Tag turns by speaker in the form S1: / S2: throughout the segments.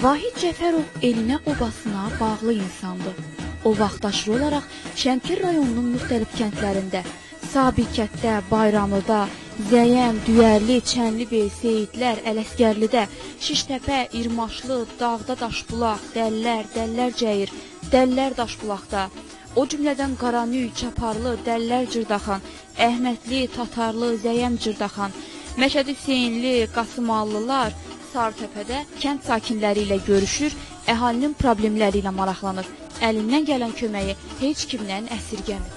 S1: Vahid Cəfərov elinə obasına bağlı insandır. O vaxtaşırı olaraq Şəmkir rayonunun müxtəlif kəndlərində, Sabikətdə, Bayramlıda, Zəyən, Düyərli, Çənlibel, Seyidlər, Ələsgərlidə, Şiştəpə, İrmaşlı, Dağda Daşbulaq, Dəllər, Dəllərcəyir, Dəllər Daşbulaqda, o cümlədən Qaranüy, Çaparlı, Dəllər Cırdaxan, Əhmədli, Tatarlı, Zəyəm Cırdaxan, Məşədi Hüseynli, Qasımallılar Sarıtəpədə kənd sakinləri ilə görüşür, əhalinin problemləri ilə maraqlanır. Əlindən gələn köməyi heç kimdən əsirgəmir.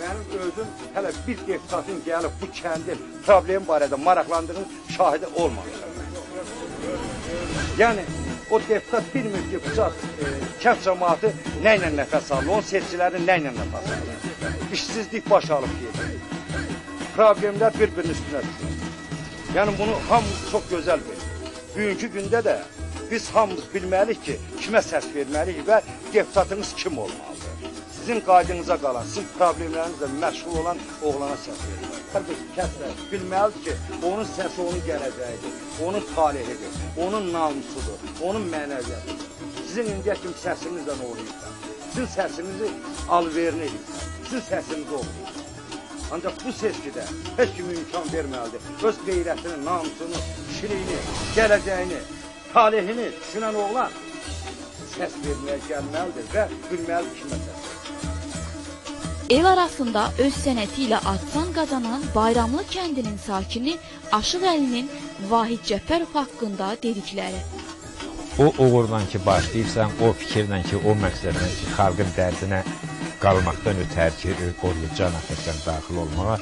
S2: Mənim özüm hələ bir deputatın gəlib bu kəndin problemi barədə maraqlandığının şahidi olmamışam. Yəni, o deputat bilmir ki, kənd cəmaatı nə ilə nəfəs alır, onun seçkiləri nə ilə nəfəs alır. İşsizlik baş alıb gedir. Problemlər bir-birinin üstünə düşür. Yəni, bunu hamımız çox gözəl bilir. Bugünkü gündə də biz hamımız bilməliyik ki, kimə səs verməliyik və deputatınız kim olmalıdır. Sizin qaydınıza qalan, sizin problemlərinizlə məşğul olan oğlana səs verməliyik. Hər bir kəslər bilməlidir ki, onun səsi onun gələcəyidir, onun talihidir, onun namusudur, onun mənəviyyətidir. Sizin indiyə kimi səsinizlə oğluyurlar, sizin səsinizi alverini edirlər, sizin səsinizi oğluyurlar. Ancaq bu seçkidə heç kim imkan verməlidir. Öz qeyrətini, namusunu, kişiliyini, gələcəyini, talihini düşünən oğlan səs verməyə gəlməlidir və bilməlidir kimə səs verir.
S1: El arasında öz sənəti ilə adsan qazanan Bayramlı kəndinin sakini Aşıq Əlinin Vahid Cəfərov haqqında dedikləri.
S3: O uğurdan ki başlayırsan, o fikirlə ki, o məqsədlə ki, xalqın dərdinə qalmaqdan ötər ki, qorlu can atırsan daxil olmağa,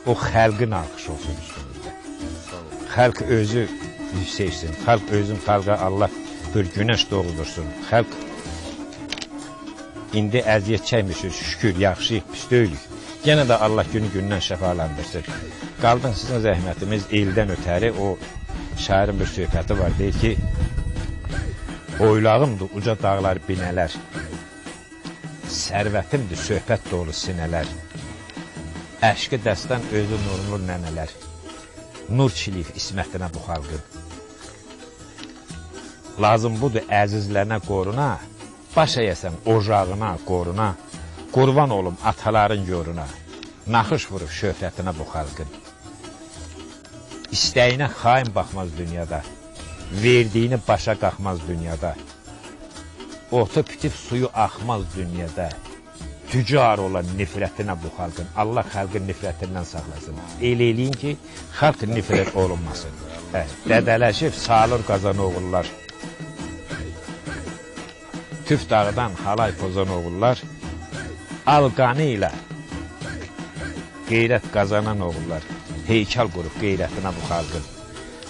S3: o xalqın alqışı olsun üstümüzdə. Xalq özü seçsin, xalq özün xalqa Allah bir günəş doğuldursun. Xalq indi əziyyət çəkmişir, şükür, yaxşıyıq, pis deyilik. Yenə də Allah günü-gündən şəfalandırsın. Qaldın sizin zəhmətimiz eldən ötəri, o şairin bir söhbəti var, deyir ki, oylağımdır uca dağlar binələr, sərvətimdir söhbət dolu sinələr, əşqi dəstan özü nurlu nənələr, nur çilif ismətinə bu xalqın. Lazım budur əzizlərinə qoruna, baş əyəsən ocağına, qoruna, qurban olum ataların yoruna, naxış vurub şöhrətinə bu xalqın. İstəyinə xain baxmaz dünyada, verdiyini başa qalxmaz dünyada, otu pitib suyu axmaz dünyada, tücar olan nifrətinə bu xalqın, Allah xalqın nifrətindən saxlasın. Elə eləyin ki, xalq nifrət olunmasın. Dədələşib salır qazan oğullar, Tüf dağdan halay pozan oğullar, alqanı ilə qeyrət qazanan oğullar, heykal qurub qeyrətinə bu xalqın.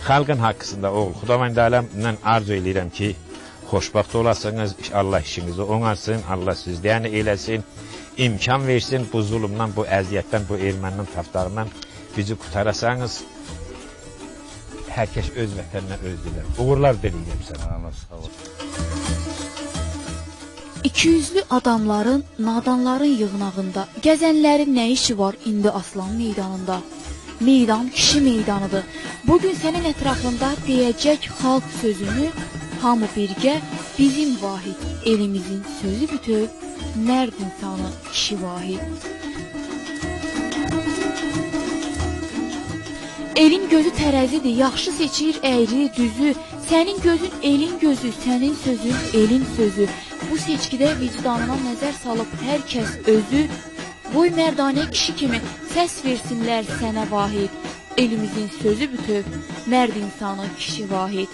S3: Xalqın haqqısında oğul, Xudavənd aləmdən arzu edirəm ki, xoşbaxt olasınız, Allah işinizi onarsın, Allah sizləyəni eləsin, imkan versin bu zulümdən, bu əziyyətdən, bu erməninin taftağından bizi qutarasanız, hər kəs öz vətəninə öz dilər. Uğurlar diləyirəm sənə. Sağ ol.
S1: İkiyüzlü adamların, nadanların yığınağında gəzənlərin nə işi var indi Aslan meydanında? Meydan kişi meydanıdır. Bugün sənin ətrafında deyəcək xalq sözünü, hamı birgə bizim Vahid, elimizin sözü bütöv, mərd insanı kişi Vahid. Elin gözü tərəzidir, yaxşı seçir əyri, düzü, sənin gözün elin gözü, sənin sözün elin sözü. Bu seçkidə vicdanına nəzər salıb hər kəs özü, boy mərdanə kişi kimi səs versinlər sənə Vahid, elimizin sözü bütöv, mərd insanı kişi Vahid.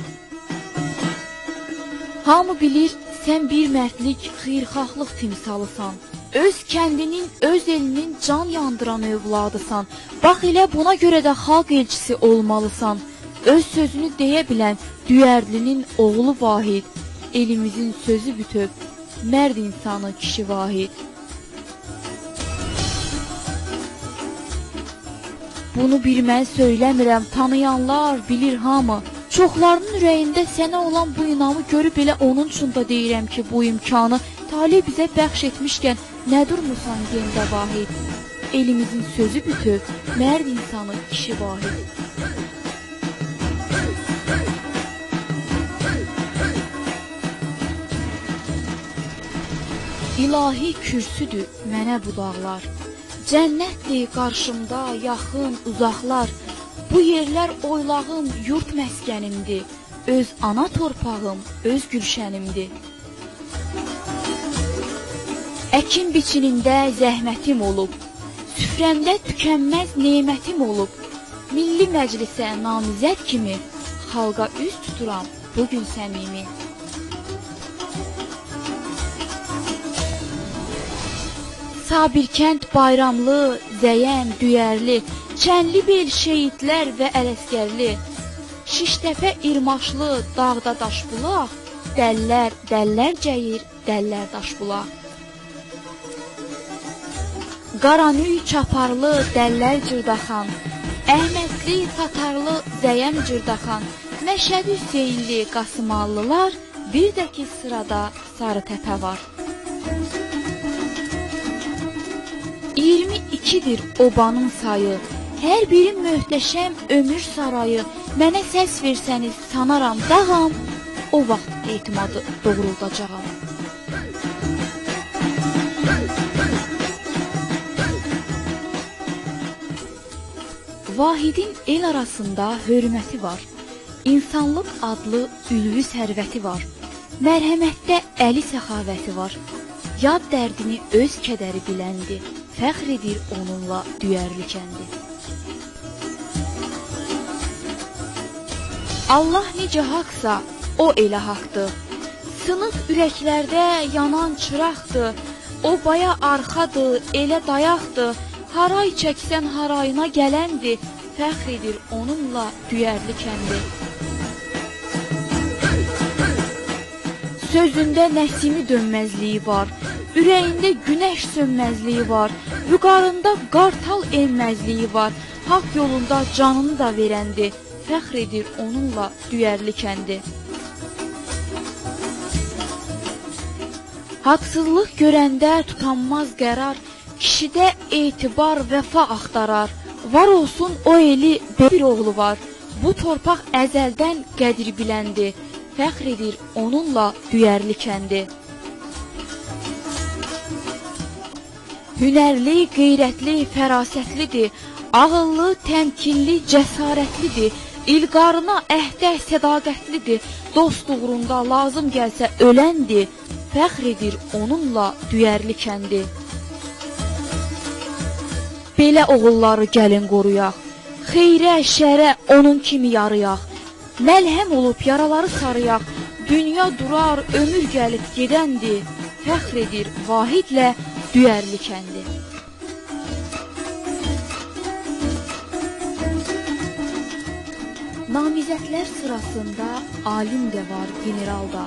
S1: Hamı bilir, sən bir mərdlik, xeyrxahlıq timsalısan, öz kəndinin, öz elinin can yandıran övladısan, bax elə buna görə də xalq elçisi olmalısan, öz sözünü deyə bilən Düyərlinin oğlu Vahid, elimizin sözü bütöv, mərd insanı kişi Vahid. Bunu bir mən söyləmirəm, tanıyanlar bilir hamı. Çoxlarının ürəyində sənə olan bu inamı görüb elə onun üçün də deyirəm ki, bu imkanı Talih bizə bəxş etmişkən nə durmursan yendə Vahid? Elimizin sözü bütöv, mərd insanı kişi Vahid. İlahi kürsüdür mənə bu dağlar. Cənnətdir qarşımda yaxın, uzaqlar. Bu yerlər oylağım, yurt məskənimdir. Öz ana torpağım, öz gülşənimdir. Əkin biçinində zəhmətim olub, süfrəmdə tükənməz nemətim olub. Milli məclisə namizəd kimi xalqa üz tuturam bugün səmimi. Sabirkənd bayramlı, Zəyən, Düyərli, Çənlibel şehidlər və Ələsgərli, Şiştəpə irmaşlı, dağda daş bulaq, dəllər cəyir, dəllər daş bulaq. Qaranüy çaparlı, dəllər cırdaxan, Əhmədli, Tatarlı, Zəyəm cırdaxan, Məşədi Hüseynli, Qasımallılar, bir də ki sırada Sarıtəpə var. 22'dir obanın sayı, hər biri möhtəşəm ömür sarayı. Mənə səs versəniz sanaram dağam, o vaxt etimadı doğruldacağam. Vahidin el arasında hörməti var, insanlıq adlı ülvi sərvəti var, mərhəmətdə əli səxavəti var, yad dərdini öz kədəri biləndi, fəxr edir onunla Düyərli kəndi. Allah necə haqsa, o elə haqdır, sınıq ürəklərdə yanan çıraqdır, o baya arxadır, elə dayaqdır, haray çəksən harayına gələndir, fəxr edir onunla Düyərli kəndi. Sözündə nəsimi dönməzliyi var, ürəyində günəş sönməzliyi var, vüqarında qartal enməzliyi var, haqq yolunda canını da verəndi, fəxr edir onunla Düyərli kəndi. Haqsızlıq görəndə tutanmaz qərar, kişidə etibar, vəfa axtarar. Var olsun o eli bir oğlu var, bu torpaq əzəldən qədir biləndi, fəxr edir onunla Düyərli kəndi. Hünərli, qeyrətli, fərasətlidir, ağıllı, təmkinli, cəsarətlidir, İlqarına əhdə sədaqətlidir, dost uğrunda lazım gəlsə öləndir, fəxr edir onunla Düyərli kəndi. Belə oğulları gəlin qoruyaq, xeyrə, şərə onun kimi yarıyaq, məlhəm olub yaraları sarıyaq, dünya durar, ömür gəlib gedəndir, fəxr edir Vahidlə Düyərli kəndi. Namizədlər sırasında alim də var, general da.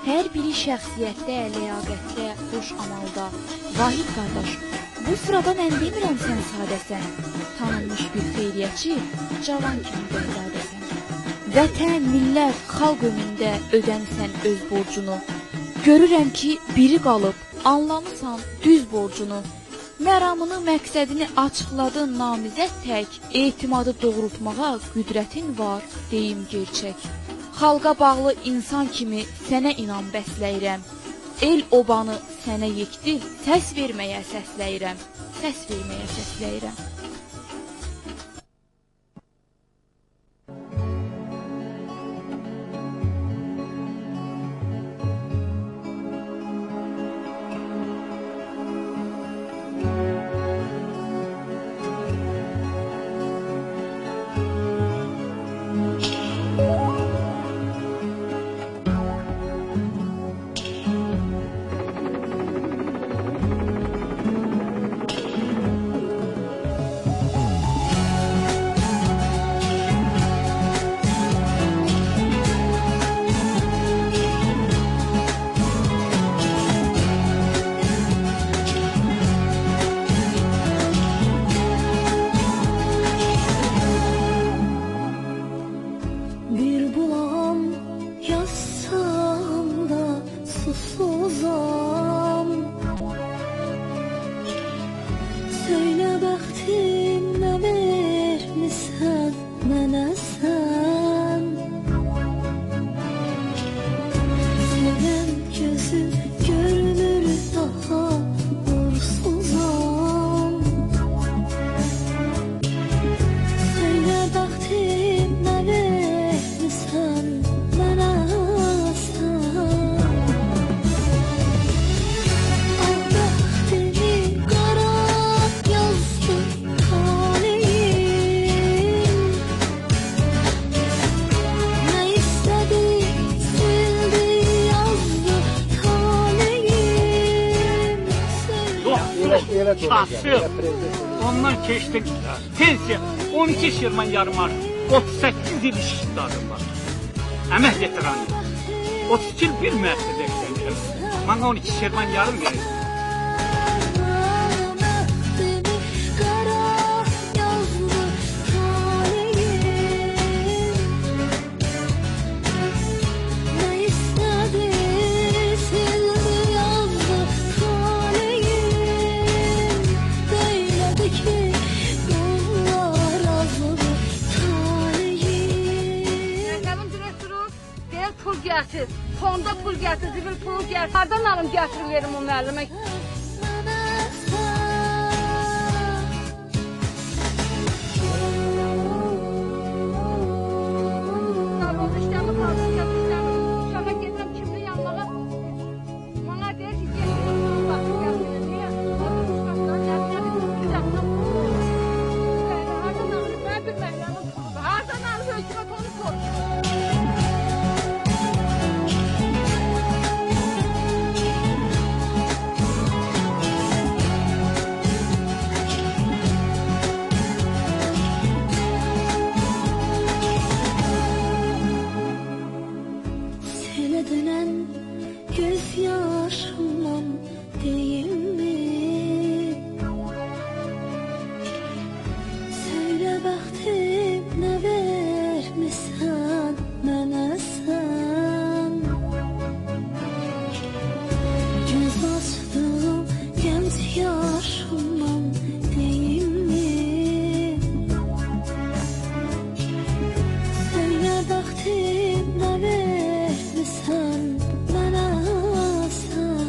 S1: Hər biri şəxsiyyətdə, ləyaqətdə, xoş amalda. Vahid qardaş, bu sırada mən demirəm sən sadəsən, tanınmış bir xeyriyyəçi, cavan kimi gözlədəsən. Vətən, millət, xalq önündə ödəmsən öz borcunu. Görürəm ki, biri qalıb, anlamısan düz borcunu. Məramını, məqsədini açıqladın namizəd tək, etimadı doğrultmağa qüdrətin var, deyim gerçək. Xalqa bağlı insan kimi sənə inan bəsləyirəm. El obanı sənə yekdir, səs verməyə səsləyirəm, səs verməyə səsləyirəm.
S2: Belə də olacaq.
S4: Kasıb. Ondan keçdim. Pensiya 12 şirman yarım var. 38 il işdadım var. Əmək veteranı. 32 il bir müəssisədə işləyirəm. Mənə 12 şirman yarım verir.
S5: Gətir, fonda pul gətir, zibil pulu gətir. Hardan alım gətir verim o müəllimə? İşləmi qaldı, işləmi. Uşağa gedirəm kimli yanmağa. Bana deyir ki, getirəm, baxım gəlməyəcək. Niyə? Otur uşaqdan, nədir, güzəmdən pulu. Hardan alır, mən bilməyəm. Hardan alır, hökumət onu soruşur.
S6: Dönen gözyaşımdan değil mi? Söyle baktım ne vermişsen bana sen. Göz açtım genç yaşımdan değil mi? Söyle baktım ne vermişsen bana sen.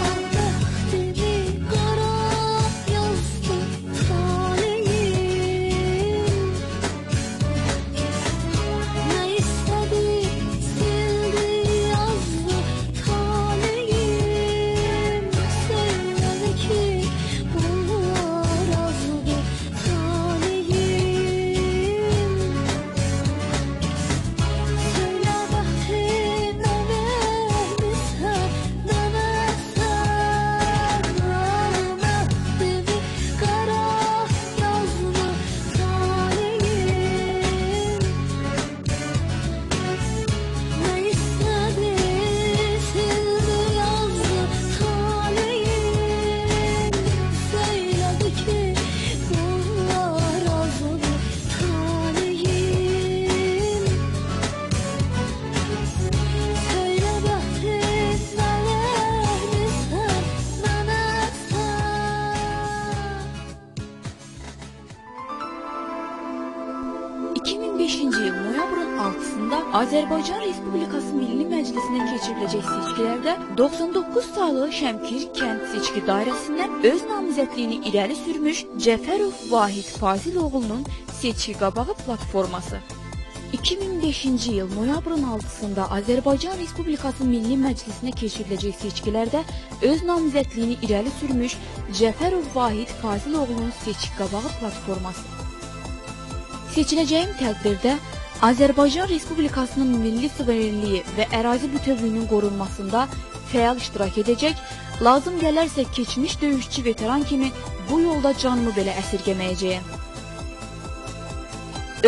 S6: Allah dili kara yazdı talihim. Ne istedi sildi yazdı talihim. Söyledi ki bunlar azdı talihim. Söyle baktım ne vermişsen bana sen. Allah dili kara yazdı talihim. Ne istedi sildi yazdı talihim. Söyledi ki bunlar azdı talihim. Söyle baktım ne vermişsen bana sen.
S1: 2005-ci il noyabrın 6-sında Azərbaycan Respublikası Milli Məclisinə keçiriləcək seçkilərdə 99 saylı Şəmkir kənd seçki dairəsindən öz namizədliyini irəli sürmüş Cəfərov Vahid Fazil oğlunun seçki qabağı platforması. 2005-ci il noyabrın 6-sında Azərbaycan Respublikası Milli Məclisinə keçiriləcək seçkilərdə öz namizədliyini irəli sürmüş Cəfərov Vahid Fazil oğlunun seçki qabağı platforması. Seçiləcəyim tədbirdə Azərbaycan Respublikasının milli suverenliyi və ərazi bütövlüyünün qorunmasında fəal iştirak edəcək, lazım gələrsə keçmiş döyüşçü veteran kimi bu yolda canımı belə əsirgəməyəcəyəm.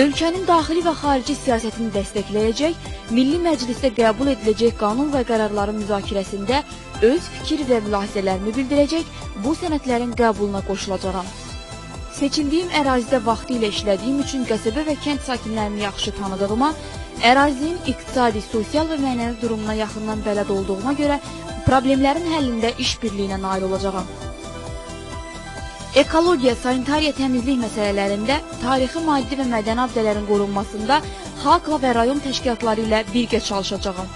S1: Ölkənin daxili və xarici siyasətini dəstəkləyəcək, Milli Məclisdə qəbul ediləcək qanun və qərarların müzakirəsində öz fikir və mülahizələrimi bildirəcək, bu sənədlərin qəbuluna qoşulacağam. Seçildiyim ərazidə vaxtı ilə işlədiyim üçün qəsəbə və kənd sakinlərini yaxşı tanıdığıma, ərazinin iqtisadi, sosial və mənəvi durumuna yaxından bələd olduğuma görə problemlərin həllində işbirliyinə nail olacağam. Ekologiya, sanitariya, təmizlik məsələlərində, tarixi, maddi və mədəni abidələrin qorunmasında xalqla və rayon təşkilatları ilə birgə çalışacağam.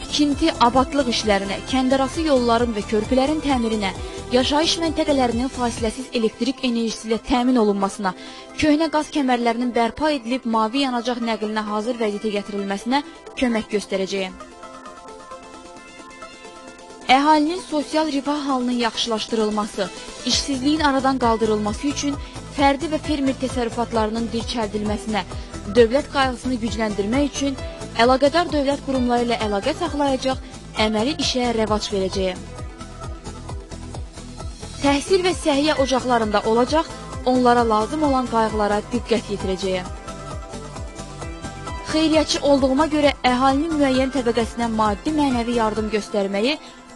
S1: Tikinti, abadlıq işlərinə, kəndarası yolların və körpülərin təmirinə, yaşayış məntəqələrinin fasiləsiz elektrik enerjisi ilə təmin olunmasına, köhnə qaz kəmərlərinin bərpa edilib mavi yanacaq nəqlinə hazır vəziyyətə gətirilməsinə kömək göstərəcəyəm. Əhalinin sosial rifah halının yaxşılaşdırılması, işsizliyin aradan qaldırılması üçün fərdi və fermer təsərrüfatlarının dirçəldilməsinə, dövlət qayğısını gücləndirmək üçün əlaqədar dövlət qurumları ilə əlaqə saxlayacaq, əməli işə rəvac verəcəyəm. Təhsil və səhiyyə ocaqlarında olacaq, onlara lazım olan qayğılara diqqət yetirəcəyəm. Xeyriyyətçi olduğuma görə əhalinin müəyyən təbəqəsinə maddi mənəvi yardım göstərməyi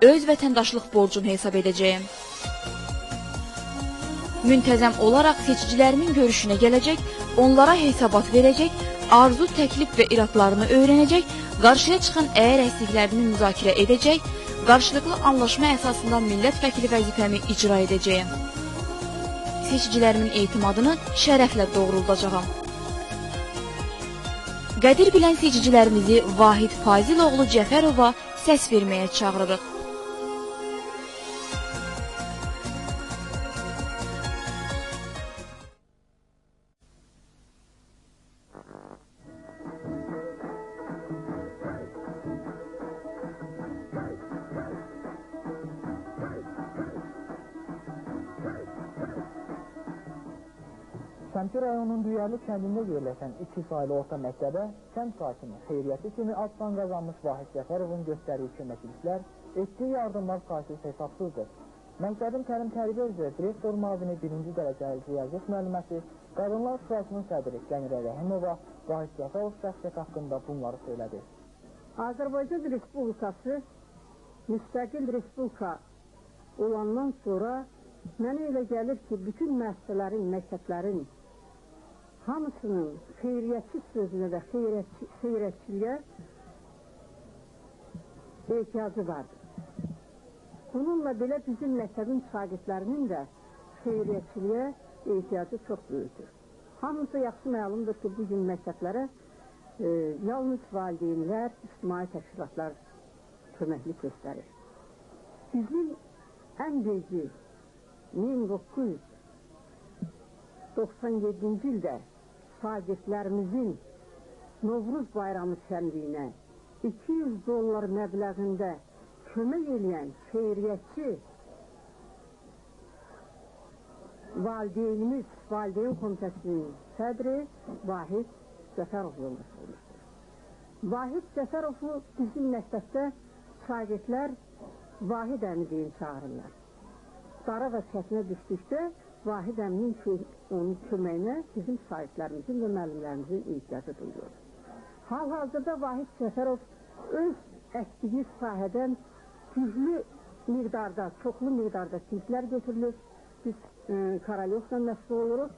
S1: öz vətəndaşlıq borcum hesab edəcəyəm. Müntəzəm olaraq seçicilərimin görüşünə gələcək, onlara hesabat verəcək, arzu, təklif və iradlarını öyrənəcək, qarşıya çıxan əyər əksiklərini müzakirə edəcək, qarşılıqlı anlaşma əsasında millət vəkili vəzifəmi icra edəcəyəm. Seçicilərimin etimadını şərəflə doğruldacağam. Qədir bilən seçicilərimizi Vahid Faziloğlu Cəfərova səs verməyə çağırırıq.
S7: Şəmkir rayonunun Düyərli kəndində yerləşən 2 saylı orta məktəbə kənd sakini xeyriyyəti kimi addan qazanmış Vahid Cəfərovun göstərdiyi köməkliklər, etdiyi yardımlar saysız hesabsızdır. Məktəbin təlim-tərbiyə üzrə direktor müavini 1-ci dərəcəli riyaziyyat müəlliməsi, Qadınlar Şurasının sədri Cəmirə Rəhimova Vahid Cəfərov şəxsiyyət haqqında bunları söylədi.
S8: Azərbaycan Respublikası müstəqil respublika olandan sonra mənə elə gəlir ki, bütün müəssisələrin, məktəblərin hamısının xeyriyyətçi sözünə və xeyriyyətçiliyə ehtiyacı vardır. Bununla belə bizim məktəbin şagirdlərinin də xeyriyyətçiliyə ehtiyacı çox böyükdür. Hamısı yaxşı məlumdur ki, bugün məktəblərə yalnız valideynlər, ictimai təşkilatlar köməklik göstərir. Bizim ən birinci 1997-ci ildə şagirdlərimizin Novruz bayramı şənliyinə $200 məbləğində kömək edən xeyriyyətçi valideynimiz, valideyn komitəsinin sədri Vahid Cəfərov olmuşdur. Vahid Cəfərovu bizim məktəbdə şagirdlər Vahid əmi deyin çağırırlar. Dara və çətinə düşdükdə Vahid əminin onun köməyinə bizim şagirdlərimizin və müəllimlərimizin ehtiyacı duyuyor. Hal-hazırda Vahid Cəfərov öz əkdiyi sahədən güclü miqdarda, çoxlu miqdarda tilklər götürülür. Biz Karalyovla məsul oluruq.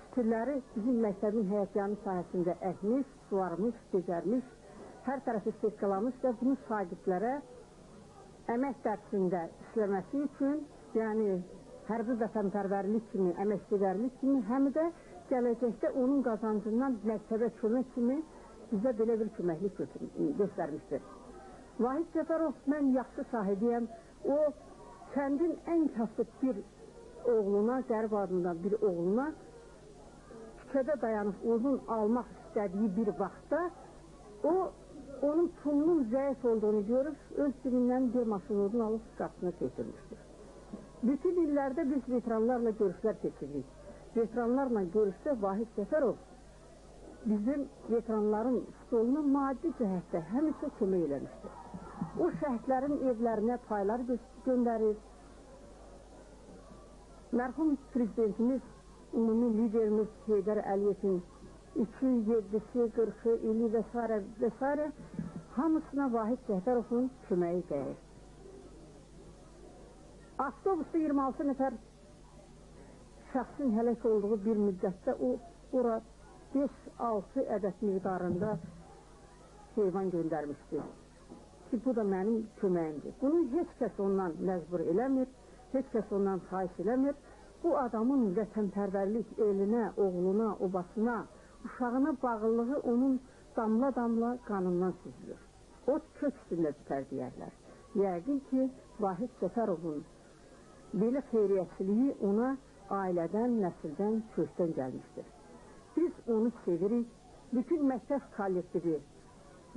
S8: Stilləri bizim məktəbin həyətyanı sahəsində əkmiş, suvarmış, becərmiş, hər tərəfi setkalamış və bunu şagirdlərə əmək dərsində işləməsi üçün, yəni hərbi vətənpərvərlik kimi, əməkçilərlik kimi, həm də gələcəkdə onun qazancından məktəbə kömək kimi bizə belə bir köməklik göstərmişdir. Vahid Cəfərov, mən yaxşı şahidiyəm, o kəndin ən kasıb bir oğluna, qərib adından bir oğluna küçədə dayanıb uzun almaq istədiyi bir vaxtda onun pulunun zəif olduğunu görüb, öz dilindən bir maşınodun alıb qapısına keçirmişdir. Bütün illərdə biz veteranlarla görüşlər keçirdik. Veteranlarla görüşdə Vahid Cəfərov bizim veteranların stoluna maddi cəhətdə həmişə kömək eləmişdir. O şəhidlərin evlərinə paylar göndərir. Mərhum prezidentimiz, ümumi liderimiz Heydər Əliyevin 207-si, 40-ı, 50 və s. hamısına Vahid Cəfərovun köməyi dəyir. Avtobusda 26 nəfər şəxsin həlak olduğu bir müddətdə ora 5-6 ədəd miqdarında heyvan göndərmişdir. Ki, bu da mənim köməyimdir. Bunu heç kəs ondan məcbur eləmir, heç kəs ondan xahiş eləmir. Bu adamın vətənpərvərlik elinə, oğluna, obasına, uşağına bağlılığı onun damla-damla qanından süzülür. O kök üstündə bitər deyərlər. Yəqin ki, Vahid Cəfərovun belə xeyriyyətçiliyi ona ailədən, nəsildən, kökdən gəlmişdir. Biz onu sevirik, bütün məktəb kollektivi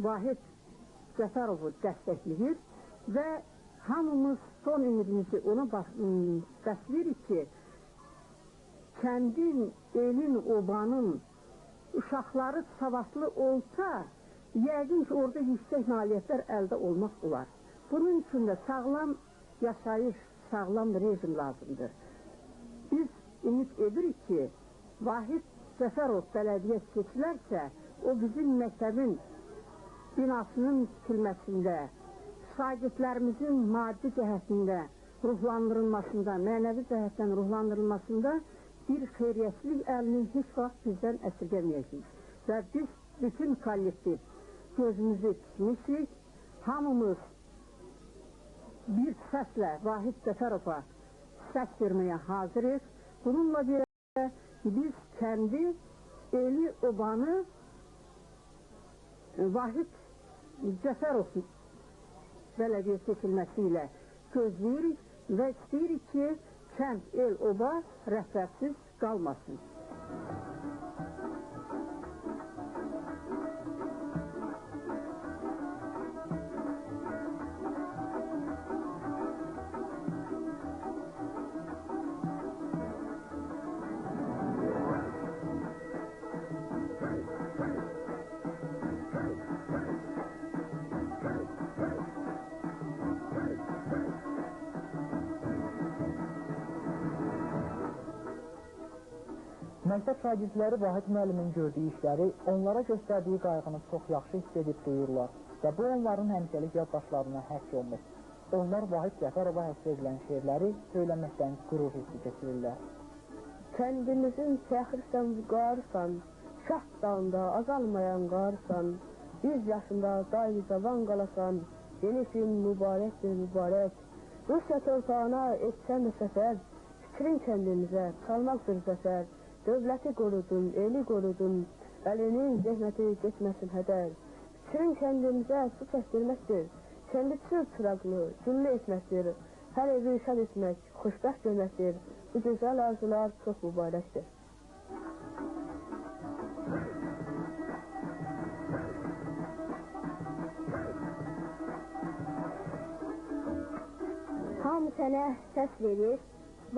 S8: Vahid Cəfərovu dəstəkləyir və hamımız son ümidimizi ona bəsləyirik ki, kəndin, elin, obanın uşaqları savadlı olsa, yəqin ki, orada yüksək nailiyyətlər əldə olmaq olar. Bunun üçün də sağlam yaşayış, sağlam rejim lazımdır. Biz ümid edirik ki, Vahid Səfərov bələdiyyə seçilərsə, o bizim məktəbin binasının tikilməsində, şagirdlərimizin maddi cəhətində ruhlandırılmasında, mənəvi cəhətdən ruhlandırılmasında bir xeyriyyətçilik əlini heç vaxt bizdən əsirgəməyəcəyik. Və biz bütün kollektiv gözümüzü tikmişik, hamımız bir səslə Vahid Səfərova səs verməyə hazırıq. Bununla belə biz kəndi, eli, obanı Vahid Səfərov bələdiyyə seçilməsi ilə gözləyirik və istəyirik ki, kənd, el, oba rəhbərsiz qalmasın.
S7: Məktəb şagirdləri Vahid müəllimin gördüyü işləri, onlara göstərdiyi qayğını çox yaxşı hiss edib duyurlar və bu onların həmişəlik yaddaşlarına həkk olmuş. Onlar Vahid Səfərova həsr edilən şeirləri söyləməkdən qürur hissi keçirirlər.
S6: Kəndimizin fəxrsən vüqarsan, şah dağında azalmayan qarsan, 100 yaşında daimi cavan qalasan, yenişin mübarəkdir mübarək. Rusiya torpağına etsən də səfər, fikrin kəndimizə çalmaqdır zəfər. Dövləti qorudun, eli qorudun, əlinin zəhməti getməsin hədər. Fikrin kəndimizə su çəkdirməkdir, kəndi çıl çıraqlı, güllü etməkdir. Hər evi şad etmək, xoşbəxt görməkdir. Bu gözəl arzular çox mübarəkdir.
S9: Hamı sənə səs verir,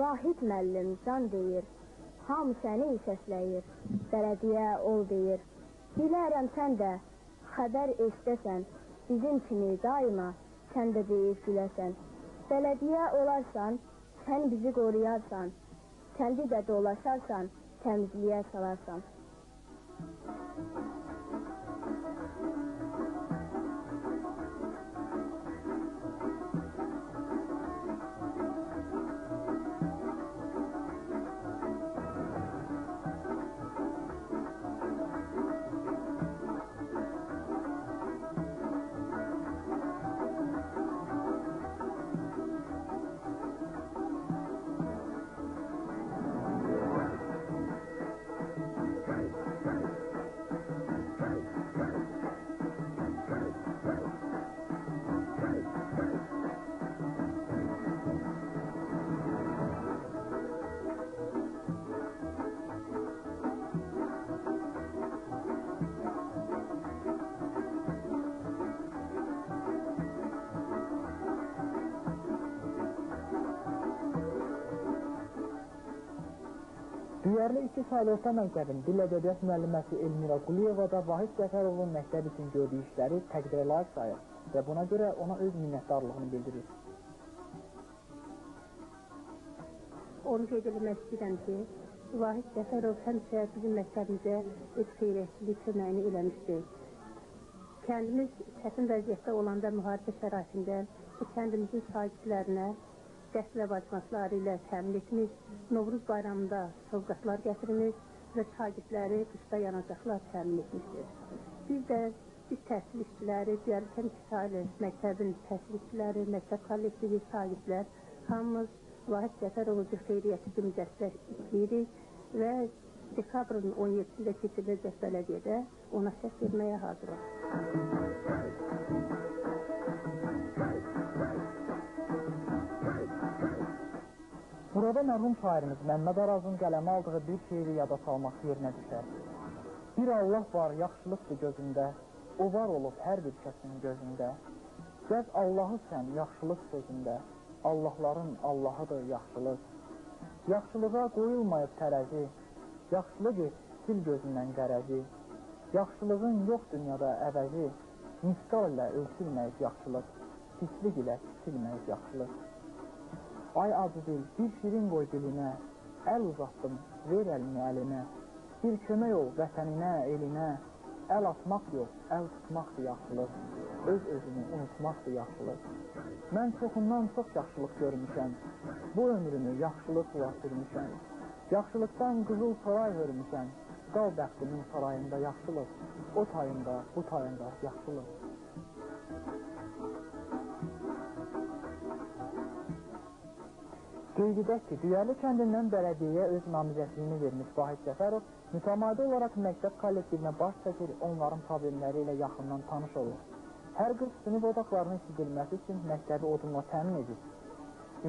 S9: Vahid müəllim can deyir. Hamı səni səsləyir, bələdiyyə ol deyir. Dilərəm sən də xəbər eşdəsən, bizim kimi daima sən də deyib güləsən. Bələdiyyə olarsan, sən bizi qoruyarsan, kəndi də dolaşarsan, təmizliyə salarsan.
S7: Düyərli 2 saylı orta məktəbin dil ədəbiyyat müəlliməsi Elmira Quliyeva da Vahid Səfərovun məktəb üçün gördüyü işləri təqdirə layiq sayır və buna görə ona öz minnətdarlığını bildirir.
S8: Onu qeyd etmək istəyirəm ki, Vahid Səfərov həmişə bizim məktəbimizə öz xeyriyyətçilik köməyini eləmişdir. Kəndimiz çətin vəziyyətdə olanda müharibə şəraitində kəndimizin şagirdlərinə dərs ləvazimatları ilə təmin etmiş, Novruz bayramında sovqatlar gətirmiş və şagirdləri qışda yanacaqlar təmin etmişdir. Biz təhsil işçiləri, Diyarbəkir İsrail məktəbin təhsil işçiləri, məktəb kollektivi, şagirdlər hamımız Vahid Səfərovu bir xeyriyyətçi kimi dəstək istəyirik və dekabrın 17-də keçiriləcək bələdiyyədə ona səs verməyə hazırıq.
S7: Burada mərhum şairimiz Məmməd Arazın qələmə aldığı bir şeiri yada salmaq yerinə düşər. Bir Allah var, yaxşılıqdır gözündə, o var olub hər bir kəsin gözündə. Gəz Allahı sən, yaxşılıq sözündə, Allahların Allahıdır yaxşılıq. Yaxşılığa qoyulmayıb tərəzi, yaxşılıq et, sil gözündən qərəzi. Yaxşılığın yox dünyada əvəzi, misqal ilə ölçülməyib yaxşılıq, pislik ilə kiçilməyib yaxşılıq. Ay acı dil, bir şirin qoy dilinə, əl uzatdım, ver əlini əlinə. Bir kömək ol vətəninə, elinə. Əl atmaq yox, əl tutmaqdır yaxşılıq. Öz-özünü unutmaqdır yaxşılıq. Mən çoxundan çox yaxşılıq görmüşəm. Bu ömrümü yaxşılıqla sürmüşəm. Yaxşılıqdan qızıl saray hörmüşəm. Qal bəxtimin sarayında yaxşılıq. O tayında, bu tayında yaxşılıq. Qeyd edək ki, Düyərli kəndindən bələdiyyəyə öz namizədliyini vermiş Vahid Cəfərov mütəmadi olaraq məktəb kollektivinə baş çəkir, onların problemləri ilə yaxından tanış olur. Hər qız sinif odaqlarının isidilməsi üçün məktəbi odunla təmin edir.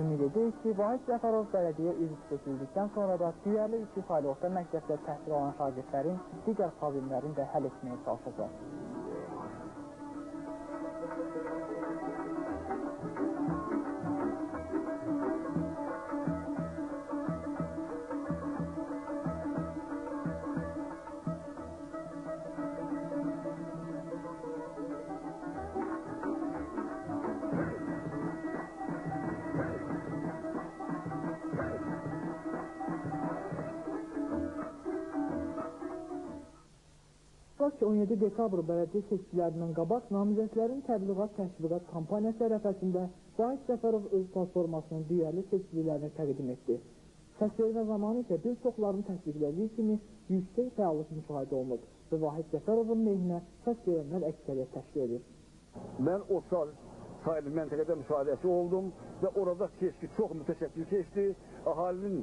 S7: Ümid edirik ki, Vahid Cəfərov bələdiyyə üzv seçildikdən sonra da Düyərli 2 saylı orta məktəbdə təhsil alan şagirdlərin digər problemlərini də həll etməyə çalışacaq. Ki 17 dekabr bələdiyyə seçkilərindən qabaq namizədlərin təbliğat təşviqat kampaniyası tərəfəsində Vahid Cəfərov öz platformasının Düyərli seçkilərinə təqdim etdi. Səsvermə zamanı isə bir çoxlarını təsdiqlədiyi kimi yüksək fəallıq müşahidə olunub və Vahid Cəfərovun lehinə səs verənlər əksəriyyət təşkil edir.
S10: Mən o sayılı məntəqədə müşahidəçi oldum və orada seçki çox mütəşəkkil keçdi. Əhalinin